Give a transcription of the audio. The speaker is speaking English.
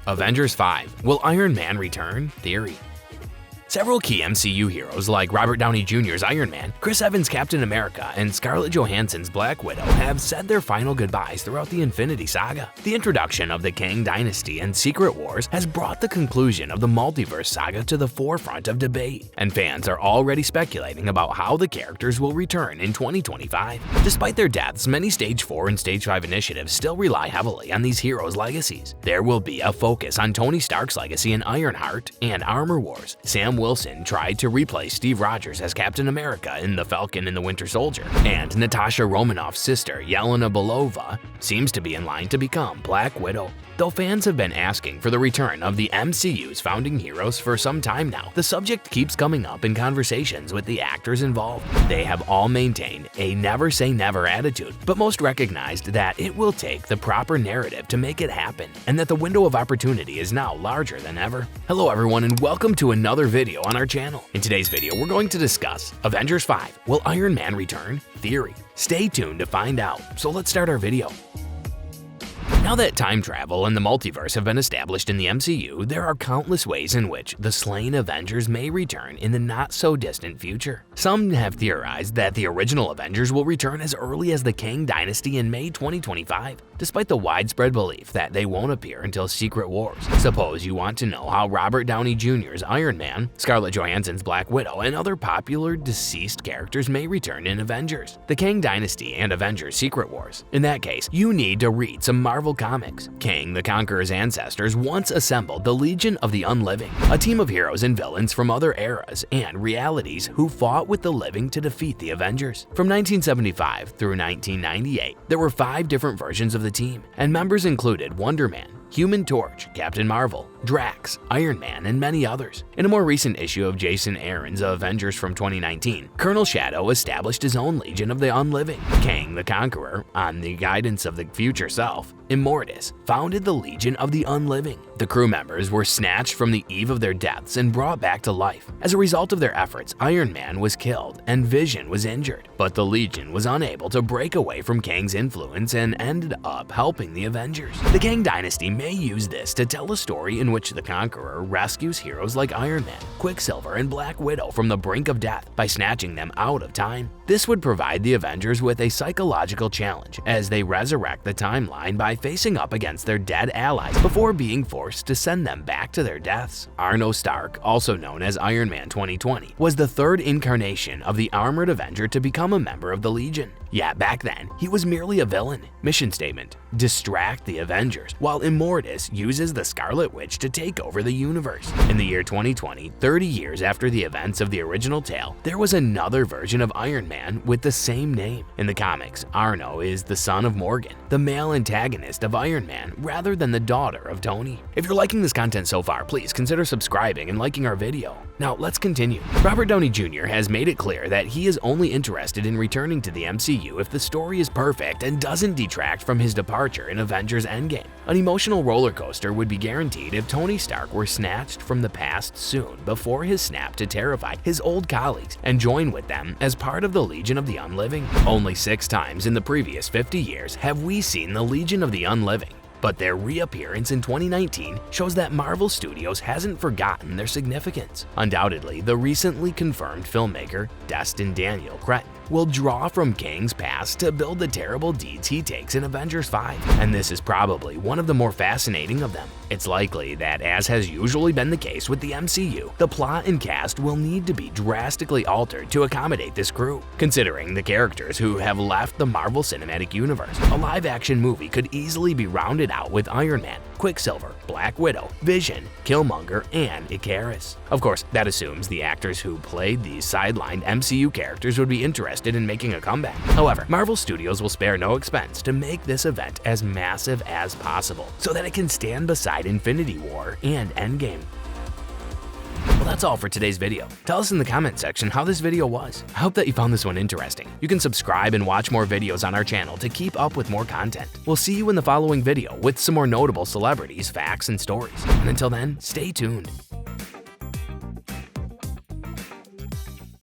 Avengers 5 – Will Iron Man return? Theory. Several key MCU heroes like Robert Downey Jr.'s Iron Man, Chris Evans' Captain America, and Scarlett Johansson's Black Widow have said their final goodbyes throughout the Infinity Saga. The introduction of the Kang Dynasty and Secret Wars has brought the conclusion of the multiverse saga to the forefront of debate, and fans are already speculating about how the characters will return in 2025. Despite their deaths, many Stage 4 and Stage 5 initiatives still rely heavily on these heroes' legacies. There will be a focus on Tony Stark's legacy in Ironheart and Armor Wars. Sam Wilson tried to replace Steve Rogers as Captain America in The Falcon and the Winter Soldier, and Natasha Romanoff's sister Yelena Belova seems to be in line to become Black Widow. Though fans have been asking for the return of the MCU's founding heroes for some time now, the subject keeps coming up in conversations with the actors involved. They have all maintained a never-say-never attitude, but most recognized that it will take the proper narrative to make it happen, and that the window of opportunity is now larger than ever. Hello everyone, and welcome to another video on our channel. In today's video, we're going to discuss Avengers 5 – Will Iron Man return? Theory. Stay tuned to find out, so let's start our video. Now that time travel and the multiverse have been established in the MCU, there are countless ways in which the slain Avengers may return in the not-so-distant future. Some have theorized that the original Avengers will return as early as the Kang Dynasty in May 2025, despite the widespread belief that they won't appear until Secret Wars. Suppose you want to know how Robert Downey Jr.'s Iron Man, Scarlett Johansson's Black Widow, and other popular deceased characters may return in Avengers, the Kang Dynasty, and Avengers Secret Wars. In that case, you need to read some Marvel comics. Kang the Conqueror's ancestors once assembled the Legion of the Unliving, a team of heroes and villains from other eras and realities who fought with the living to defeat the Avengers. From 1975 through 1998, there were 5 different versions of the team, and members included Wonder Man, Human Torch, Captain Marvel, Drax, Iron Man, and many others. In a more recent issue of Jason Aaron's Avengers from 2019, Colonel Shadow established his own Legion of the Unliving. Kang the Conqueror, on the guidance of the future self, Immortus, founded the Legion of the Unliving. The crew members were snatched from the eve of their deaths and brought back to life. As a result of their efforts, Iron Man was killed and Vision was injured, but the Legion was unable to break away from Kang's influence and ended up helping the Avengers. The Kang Dynasty may use this to tell a story in which the Conqueror rescues heroes like Iron Man, Quicksilver, and Black Widow from the brink of death by snatching them out of time. This would provide the Avengers with a psychological challenge as they resurrect the timeline by facing up against their dead allies before being forced to send them back to their deaths. Arno Stark, also known as Iron Man 2020, was the third incarnation of the Armored Avenger to become a member of the Legion. Yet back then, he was merely a villain. Mission statement: distract the Avengers, while Immortus uses the Scarlet Witch to take over the universe. In the year 2020, 30 years after the events of the original tale, there was another version of Iron Man with the same name. In the comics, Arno is the son of Morgan, the male antagonist of Iron Man, rather than the daughter of Tony. If you're liking this content so far, please consider subscribing and liking our video. Now let's continue. Robert Downey Jr. has made it clear that he is only interested in returning to the MCU if the story is perfect and doesn't detract from his departure in Avengers Endgame. An emotional roller coaster would be guaranteed if Tony Stark were snatched from the past soon before his snap to terrify his old colleagues and join with them as part of the Legion of the Unliving. Only 6 times in the previous 50 years have we seen the Legion of the Unliving, but their reappearance in 2019 shows that Marvel Studios hasn't forgotten their significance. Undoubtedly, the recently confirmed filmmaker, Destin Daniel Cretton, will draw from Kang's past to build the terrible deeds he takes in Avengers 5, and this is probably one of the more fascinating of them. It's likely that, as has usually been the case with the MCU, the plot and cast will need to be drastically altered to accommodate this crew. Considering the characters who have left the Marvel Cinematic Universe, a live-action movie could easily be rounded out with Iron Man, Quicksilver, Black Widow, Vision, Killmonger, and Icarus. Of course, that assumes the actors who played these sidelined MCU characters would be interested in making a comeback. However, Marvel Studios will spare no expense to make this event as massive as possible so that it can stand beside Infinity War and Endgame. Well, that's all for today's video. Tell us in the comment section how this video was. I hope that you found this one interesting. You can subscribe and watch more videos on our channel to keep up with more content. We'll see you in the following video with some more notable celebrities, facts, and stories. And until then, stay tuned.